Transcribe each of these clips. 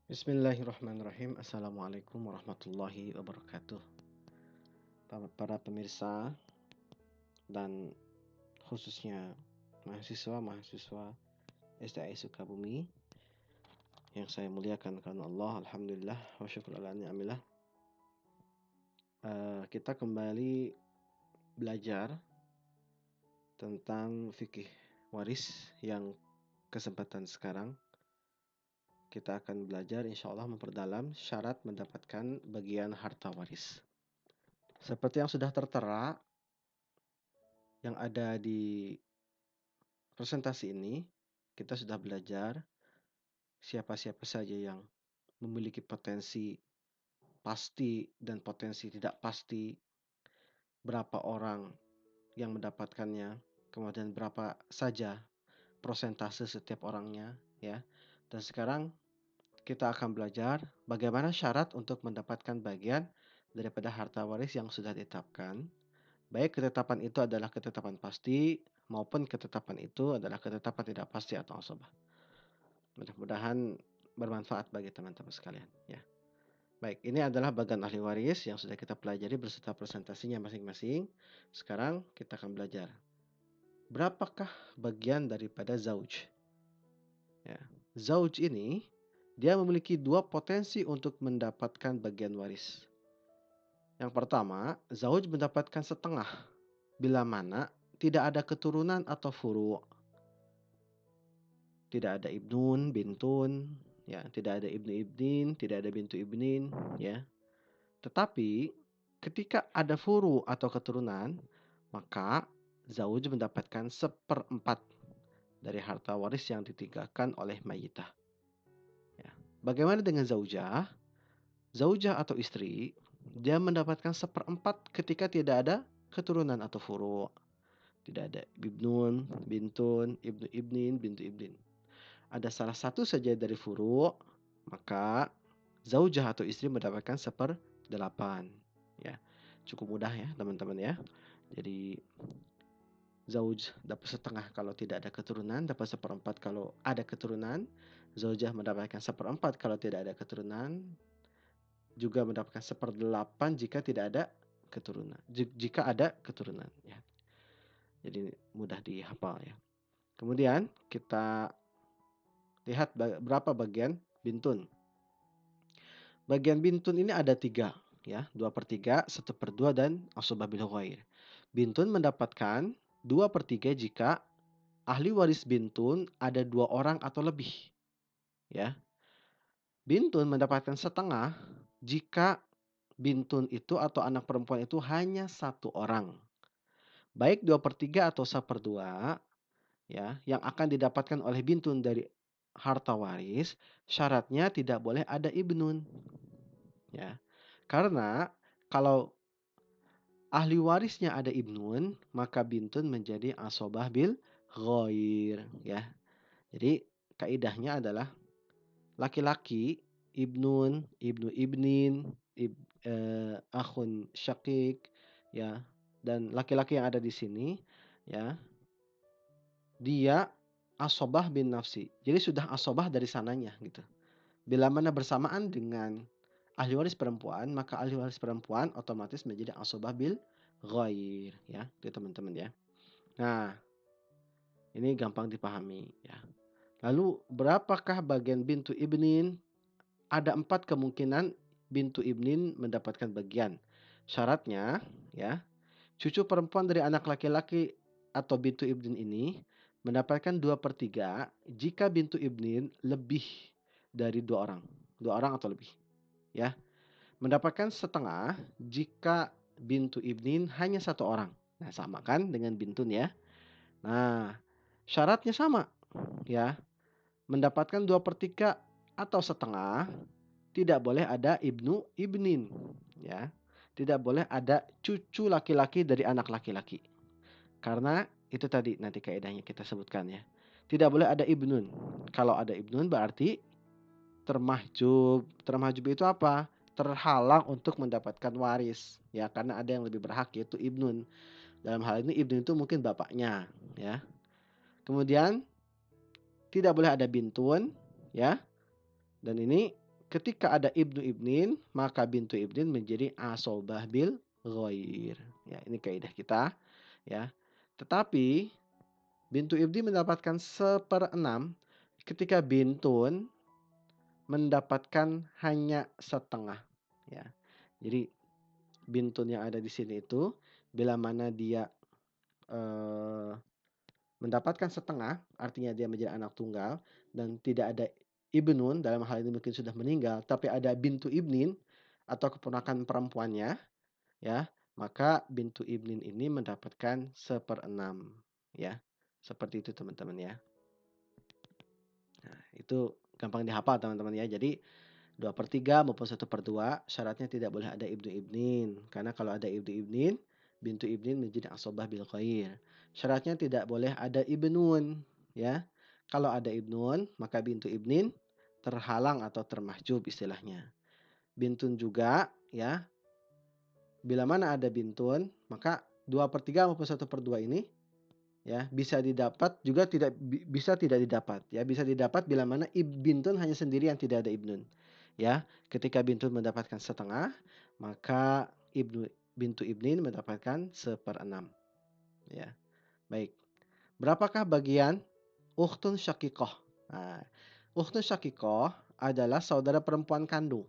Bismillahirrahmanirrahim. Assalamualaikum warahmatullahi wabarakatuh. Para pemirsa dan khususnya mahasiswa SDI Sukabumi yang saya muliakan karena Allah, alhamdulillah wa syukur ala ni'amillah. Kita kembali belajar tentang fikih waris yang kesempatan sekarang kita akan belajar insya Allah memperdalam syarat mendapatkan bagian harta waris. Seperti yang sudah tertera yang ada di presentasi ini, kita sudah belajar siapa-siapa saja yang memiliki potensi pasti dan potensi tidak pasti, berapa orang yang mendapatkannya, kemudian berapa saja persentase setiap orangnya, ya. Dan sekarang kita akan belajar bagaimana syarat untuk mendapatkan bagian daripada harta waris yang sudah ditetapkan. Baik ketetapan itu adalah ketetapan pasti maupun ketetapan itu adalah ketetapan tidak pasti atau asabah. Mudah-mudahan bermanfaat bagi teman-teman sekalian, ya. Baik, ini adalah bagian ahli waris yang sudah kita pelajari beserta presentasinya masing-masing. Sekarang kita akan belajar berapakah bagian daripada zauj. Ya. Zauj ini dia memiliki dua potensi untuk mendapatkan bagian waris. Yang pertama, zauj mendapatkan setengah bila mana tidak ada keturunan atau furu'. Tidak ada ibnun, bintun, ya, tidak ada ibnu ibnin, tidak ada bintu ibnin, ya. Tetapi ketika ada furu atau keturunan, maka zauj mendapatkan seperempat dari harta waris yang ditinggalkan oleh mayitah. Ya. Bagaimana dengan zaujah? Zaujah atau istri, dia mendapatkan seperempat ketika tidak ada keturunan atau furu. Tidak ada ibnun, bintun, ibnu ibnin, bintu ibnin. Ada salah satu saja dari furu', maka zaujah atau istri mendapatkan 1/8. Ya, cukup mudah ya teman-teman ya. Jadi zauj dapat setengah kalau tidak ada keturunan, dapat 1/4 kalau ada keturunan. Zaujah mendapatkan 1/4 kalau tidak ada keturunan, juga mendapatkan 1/8 jika tidak ada keturunan. Jika ada keturunan ya. Jadi mudah dihafal ya. Kemudian kita lihat berapa bagian bintun. Bagian bintun ini ada 3, ya, 2/3, 1/2, dan asabah bil ghair. Bintun mendapatkan 2/3 jika ahli waris bintun ada 2 orang atau lebih. Ya. Bintun mendapatkan setengah jika bintun itu atau anak perempuan itu hanya 1 orang. Baik 2/3 atau 1/2, ya, yang akan didapatkan oleh bintun dari harta waris, syaratnya tidak boleh ada ibnun. Ya. Karena kalau ahli warisnya ada ibnun, maka bintun menjadi asobah bil ghair, ya. Jadi kaidahnya adalah laki-laki ibnun, ibnu ibnin, akhun syakik, ya. Dan laki-laki yang ada di sini, ya, dia asobah bin nafsi. Jadi sudah asobah dari sananya gitu. Bila mana bersamaan dengan ahli waris perempuan, maka ahli waris perempuan otomatis menjadi asobah bil ghair, ya, itu teman-teman ya. Nah, ini gampang dipahami ya. Lalu berapakah bagian bintu ibnin? Ada 4 kemungkinan bintu ibnin mendapatkan bagian. Syaratnya ya, cucu perempuan dari anak laki-laki atau bintu ibnin ini mendapatkan 2/3 jika bintu ibnin lebih dari 2 orang. 2 orang atau lebih. Ya. Mendapatkan setengah jika bintu ibnin hanya 1 orang. Nah, sama kan dengan bintun ya. Nah, syaratnya sama ya. Mendapatkan 2/3 atau setengah, tidak boleh ada ibnu ibnin ya. Tidak boleh ada cucu laki-laki dari anak laki-laki. Karena itu tadi nanti kaidahnya kita sebutkan ya. Tidak boleh ada ibnun. Kalau ada ibnun berarti termahjub. Termahjub itu apa? Terhalang untuk mendapatkan waris ya, karena ada yang lebih berhak yaitu ibnun. Dalam hal ini ibnun itu mungkin bapaknya ya. Kemudian tidak boleh ada bintun ya. Dan ini ketika ada ibnu ibnin, maka bintu ibnin menjadi asobah bil ghair. Ya, ini kaidah kita, ya. Tetapi bintu ibni mendapatkan seperenam ketika bintun mendapatkan hanya setengah, ya. Jadi bintun yang ada di sini itu bila mana dia eh, mendapatkan setengah, artinya dia menjadi anak tunggal dan tidak ada ibnun, dalam hal ini mungkin sudah meninggal, tapi ada bintu ibnin atau keponakan perempuannya, ya, maka bintu ibnin ini mendapatkan seperenam, ya. Seperti itu teman-teman ya. Nah, itu gampang dihafal teman-teman ya. Jadi 2/3 maupun 1/2 syaratnya tidak boleh ada ibnu ibnin. Karena kalau ada ibnu ibnin, bintu ibnin menjadi asobah bil khair. Syaratnya tidak boleh ada ibnun, ya. Kalau ada ibnun, maka bintu ibnin terhalang atau termahjub istilahnya. Bintun juga, ya. Bila mana ada bintun, maka 2/3 maupun 1/2 ini, ya, bisa didapat juga bisa tidak didapat, ya. Bisa didapat bila mana bintun hanya sendiri yang tidak ada ibnun, ya. Ketika bintun mendapatkan setengah, maka bintu ibnin mendapatkan seperenam, ya. Baik, berapakah bagian ukhtun syakikoh? Nah, ukhtun syakikoh adalah saudara perempuan kandung,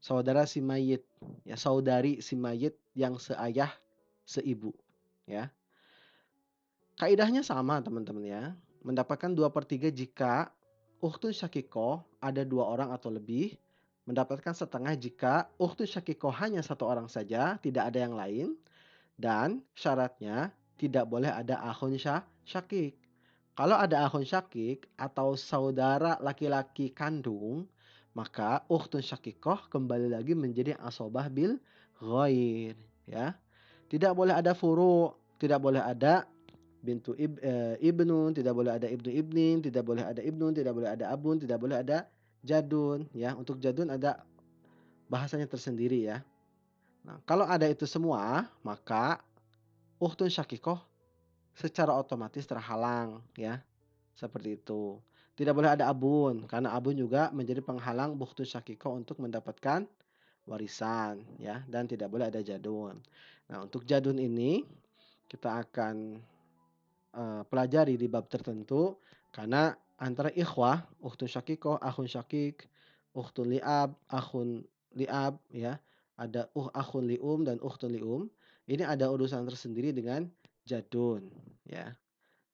saudara si mayit, ya, saudari si mayit yang seayah seibu, ya. Kaidahnya sama teman-teman ya. Mendapatkan 2/3 jika ukhtun syakiko ada 2 orang atau lebih. Mendapatkan setengah jika ukhtun syakiko hanya 1 orang saja, tidak ada yang lain. Dan syaratnya tidak boleh ada akhun syakik. Kalau ada akhun syakik atau saudara laki-laki kandung, maka ukhtun syakikoh kembali lagi menjadi asobah bil ghair. Ya. Tidak boleh ada furu, tidak boleh ada ibnun, tidak boleh ada ibnu ibnin, tidak boleh ada ibnun, tidak boleh ada abun, tidak boleh ada jadun, ya. Untuk jadun ada bahasanya tersendiri ya. Nah, kalau ada itu semua, maka ukhtun syakikoh secara otomatis terhalang ya. Seperti itu. Tidak boleh ada abun, karena abun juga menjadi penghalang ukhtun syakikoh untuk mendapatkan warisan ya, dan tidak boleh ada jadun. Nah, untuk jadun ini kita akan pelajari di bab tertentu karena antara ikhwah, ukhtun syakikoh, akhun syakik, ukhtun liab, akhun liab ya, ada akhun lium dan ukhtun lium. Ini ada urusan tersendiri dengan jadun ya.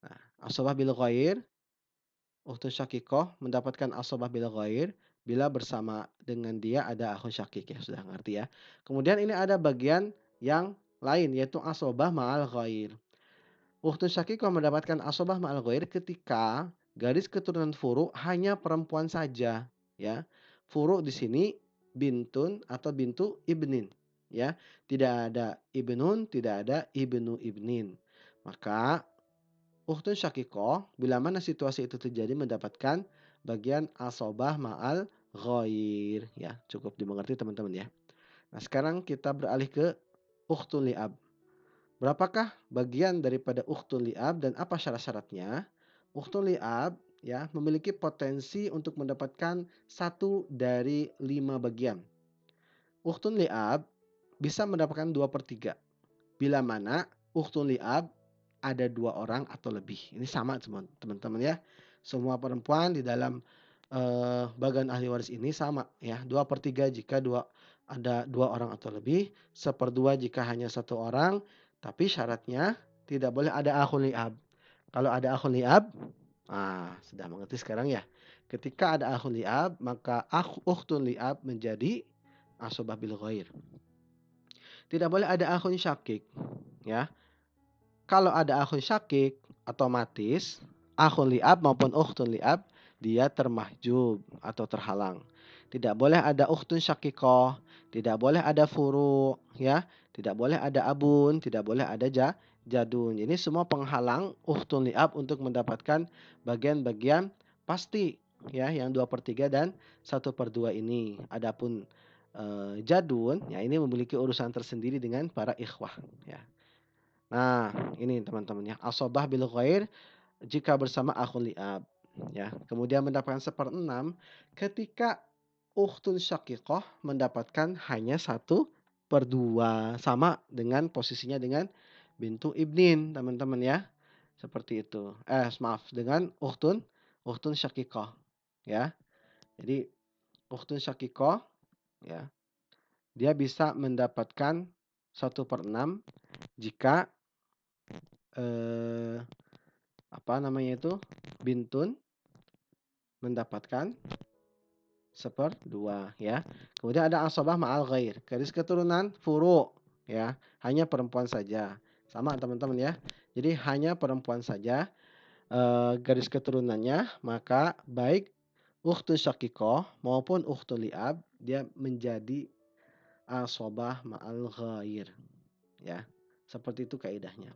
Nah, asobah bil ghair, ukhtun syakikoh mendapatkan asobah bil ghair bila bersama dengan dia ada akhun syakik ya, sudah ngerti ya. Kemudian ini ada bagian yang lain yaitu asobah ma'al ghair. Ukhtun syakikoh mendapatkan asobah ma'al ghair ketika garis keturunan furu hanya perempuan saja, ya. Furu di sini bintun atau bintu ibnin, ya. Tidak ada ibnun, tidak ada ibnu ibnin. Maka ukhtun syakikoh bila mana situasi itu terjadi mendapatkan bagian asobah ma'al ghair, ya. Cukup dimengerti teman-teman ya. Nah, sekarang kita beralih ke ukhtun li'ab. Berapakah bagian daripada ukhtun li'ab dan apa syarat-syaratnya? Ukhtun li'ab ya memiliki potensi untuk mendapatkan 1/5 bagian. Ukhtun li'ab bisa mendapatkan 2/3 bila mana ukhtun li'ab ada 2 orang atau lebih. Ini sama teman-teman ya. Semua perempuan di dalam bagian ahli waris ini sama ya. 2/3 jika ada 2 orang atau lebih, 1/2 jika hanya 1 orang, tapi syaratnya tidak boleh ada akhun li'ab. Kalau ada akhun li'ab, sudah mengerti sekarang ya. Ketika ada akhun li'ab, maka ukhtun li'ab menjadi asobah bil ghair. Tidak boleh ada akhun syakik, ya. Kalau ada akhun syakik, otomatis akhun li'ab maupun ukhtun li'ab dia termahjub atau terhalang. Tidak boleh ada ukhtun syakikoh, tidak boleh ada furu, ya, tidak boleh ada abun, tidak boleh ada jadun. Ini semua penghalang ukhtun li'ab untuk mendapatkan bagian-bagian pasti, ya, yang 2/3 dan 1/2 ini. Adapun jadun, ya, ini memiliki urusan tersendiri dengan para ikhwah, ya. Nah, ini teman-teman ya, asobah bil ghair jika bersama akhun li'ab, ya. Kemudian mendapatkan 1/6 ketika ukhtun syaqiqah mendapatkan hanya 1/2, sama dengan posisinya dengan bintu ibnin, teman-teman ya. Seperti itu. Maaf, dengan ukhtun syaqiqah ya. Jadi ukhtun syaqiqah ya, dia bisa mendapatkan 1/6 jika eh, apa namanya itu, bintun mendapatkan 1/2 ya. Kemudian ada asabah ma'al ghair. Garis keturunan furu ya, hanya perempuan saja. Sama teman-teman ya. Jadi hanya perempuan saja garis keturunannya, maka baik ukhtun syaqiqah maupun ukhtun li'ab dia menjadi asabah ma'al ghair ya. Seperti itu kaidahnya.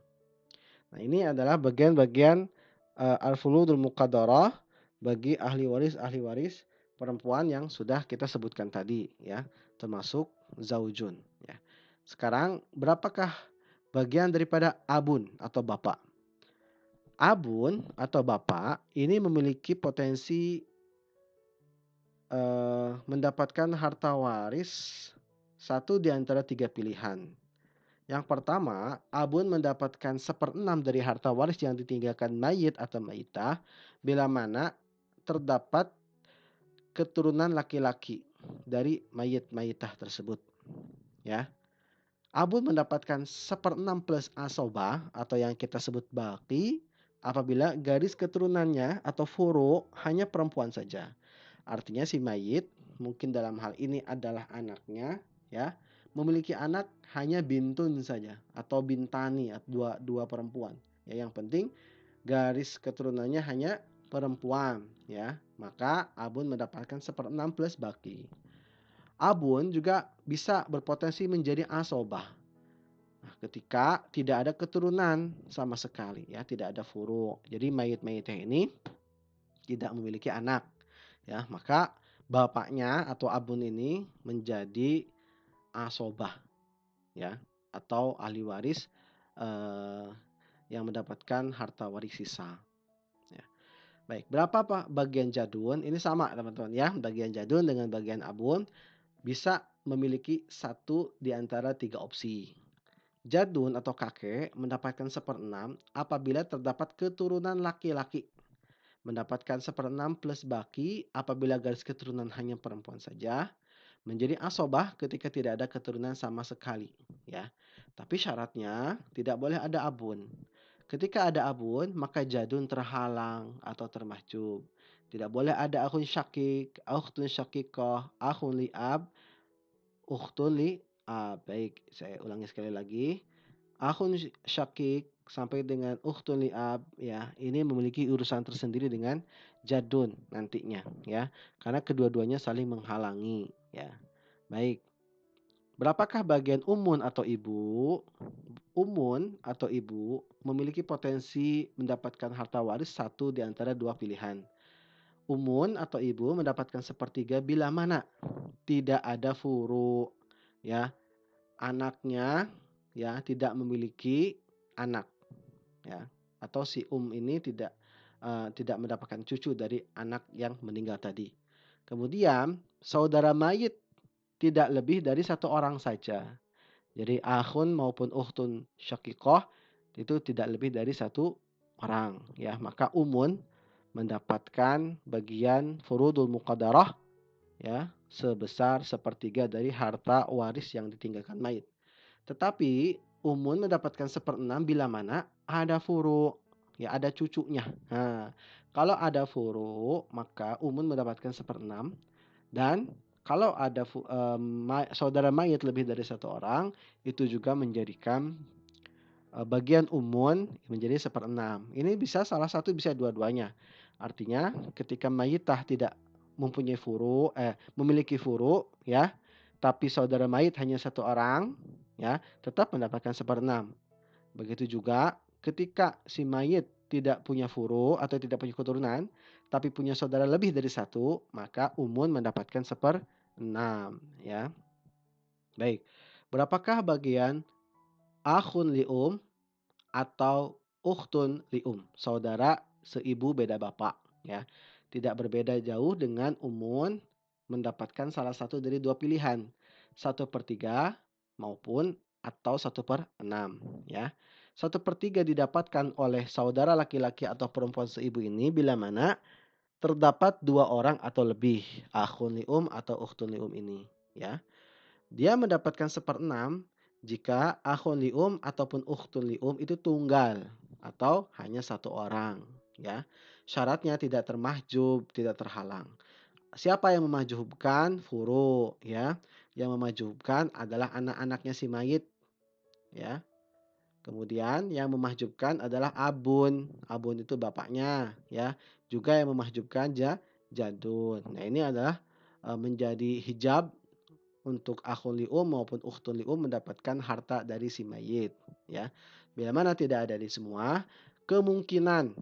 Nah, ini adalah bagian-bagian al-furudul muqaddarah bagi ahli waris perempuan yang sudah kita sebutkan tadi ya, termasuk zaujun ya. Sekarang berapakah bagian daripada abun atau bapak? Abun atau bapak ini memiliki potensi mendapatkan harta waris satu di antara 3 pilihan. Yang pertama, abun mendapatkan 1/6 dari harta waris yang ditinggalkan mayit atau maitah bila mana terdapat keturunan laki-laki dari mayit maitah tersebut. Ya, abun mendapatkan 1/6 plus asobah atau yang kita sebut baki apabila garis keturunannya atau furu hanya perempuan saja. Artinya si mayit mungkin dalam hal ini adalah anaknya ya, memiliki anak hanya bintun saja atau bintani atau dua perempuan. Ya, yang penting garis keturunannya hanya perempuan ya, maka abun mendapatkan 1/6 plus baki. Abun juga bisa berpotensi menjadi asobah. Nah, ketika tidak ada keturunan sama sekali ya, tidak ada furu. Jadi mayit-mayitnya ini tidak memiliki anak ya, maka bapaknya atau abun ini menjadi asobah ya, atau ahli waris eh, yang mendapatkan harta waris sisa ya. Baik, berapa Pak bagian jadun? Ini sama teman-teman ya, bagian jadun dengan bagian abun bisa memiliki satu di antara 3 opsi. Jadun atau kakek mendapatkan 1/6 apabila terdapat keturunan laki-laki, mendapatkan 1/6 plus baki apabila garis keturunan hanya perempuan saja, menjadi asobah ketika tidak ada keturunan sama sekali ya. Tapi syaratnya tidak boleh ada abun. Ketika ada abun, maka jadun terhalang atau termahjub. Tidak boleh ada akhun syakik, akhtun syakikah, akhun li'ab, ukhtun li'ab. Baik, saya ulangi sekali lagi. Akhun syakik sampai dengan ukhtun li'ab ya, ini memiliki urusan tersendiri dengan jadun nantinya ya. Karena kedua-duanya saling menghalangi ya. Baik. Berapakah bagian umun atau ibu? Umun atau ibu memiliki potensi mendapatkan harta waris satu di antara 2 pilihan. Umun atau ibu mendapatkan 1/3 bila mana tidak ada furu ya, anaknya ya tidak memiliki anak ya, atau si ini tidak mendapatkan cucu dari anak yang meninggal tadi. Kemudian saudara mayit tidak lebih dari 1 orang saja. Jadi akhun maupun ukhtun syakikoh itu tidak lebih dari 1 orang ya. Maka umun mendapatkan bagian furudul muqaddarah ya sebesar 1/3 dari harta waris yang ditinggalkan mayit. Tetapi umun mendapatkan 1/6 bila mana ada furu ya, ada cucunya. Nah, kalau ada furu maka umun mendapatkan 1/6 dan kalau ada saudara mayit lebih dari 1 orang, itu juga menjadikan bagian umun menjadi 1/6. Ini bisa salah satu, bisa dua-duanya. Artinya ketika mayitah tidak memiliki furu ya, tapi saudara mayit hanya 1 orang ya, tetap mendapatkan 1/6. Begitu juga ketika si mayit tidak punya furu atau tidak punya keturunan, tapi punya saudara lebih dari 1, maka umun mendapatkan 1/6 ya. Baik, berapakah bagian akhun lium atau ukhtun lium, saudara seibu beda bapak ya. Tidak berbeda jauh dengan umun mendapatkan salah satu dari dua pilihan, 1/3 maupun atau 1/6 ya. 1/3 didapatkan oleh saudara laki-laki atau perempuan seibu ini bila mana terdapat dua orang atau lebih, akhun lium atau ukhtun lium ini ya. Dia mendapatkan 1/6 jika akhun lium ataupun ukhtun lium itu tunggal atau hanya satu orang ya. Syaratnya tidak termahjub, tidak terhalang. Siapa yang memajhubkan? Furu ya. Yang memajhubkan adalah anak-anaknya si mayit ya. Kemudian yang memahjubkan adalah abun. Abun itu bapaknya ya. Juga yang memahjubkan jadun. Nah, ini adalah menjadi hijab untuk akhul lium maupun ukhtun lium mendapatkan harta dari si mayit ya. Bila mana tidak ada di semua, kemungkinan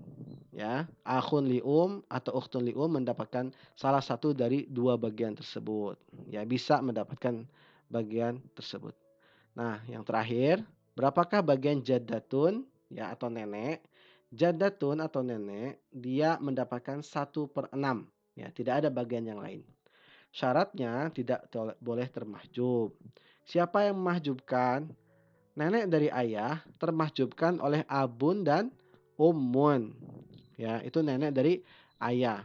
ya akhun lium atau ukhtun lium mendapatkan salah satu dari dua bagian tersebut. Ya, bisa mendapatkan bagian tersebut. Nah, yang terakhir, berapakah bagian jaddatun ya atau nenek? Jaddatun atau nenek dia mendapatkan 1/6 ya, tidak ada bagian yang lain. Syaratnya tidak boleh termahjub. Siapa yang memahjubkan? Nenek dari ayah termahjubkan oleh abun dan ummun. Ya, itu nenek dari ayah.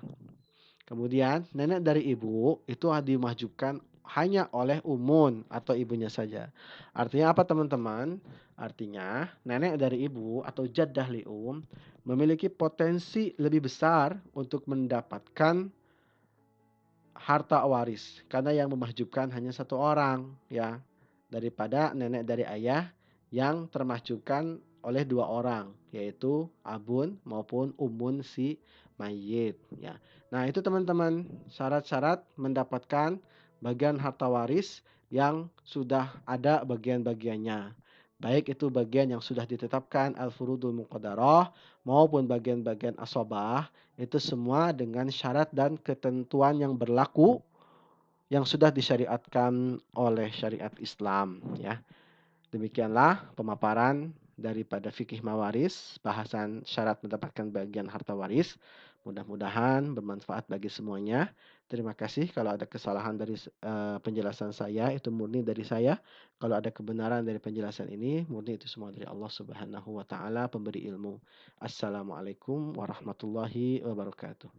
Kemudian nenek dari ibu itu dimahjubkan hanya oleh umun atau ibunya saja. Artinya apa teman-teman? Artinya nenek dari ibu atau jaddah lium memiliki potensi lebih besar untuk mendapatkan harta waris karena yang memahjubkan hanya satu orang ya daripada nenek dari ayah yang termahjubkan oleh dua orang yaitu abun maupun umun si mayit ya. Nah, itu teman-teman syarat-syarat mendapatkan bagian harta waris yang sudah ada bagian-bagiannya. Baik itu bagian yang sudah ditetapkan al-furudul muqaddarah maupun bagian-bagian asobah itu semua dengan syarat dan ketentuan yang berlaku yang sudah disyariatkan oleh syariat Islam ya. Demikianlah pemaparan daripada fikih mawaris, bahasan syarat mendapatkan bagian harta waris. Mudah-mudahan bermanfaat bagi semuanya. Terima kasih. Kalau ada kesalahan dari penjelasan saya, itu murni dari saya. Kalau ada kebenaran dari penjelasan ini, murni itu semua dari Allah Subhanahu wa taala, pemberi ilmu. Assalamualaikum warahmatullahi wabarakatuh.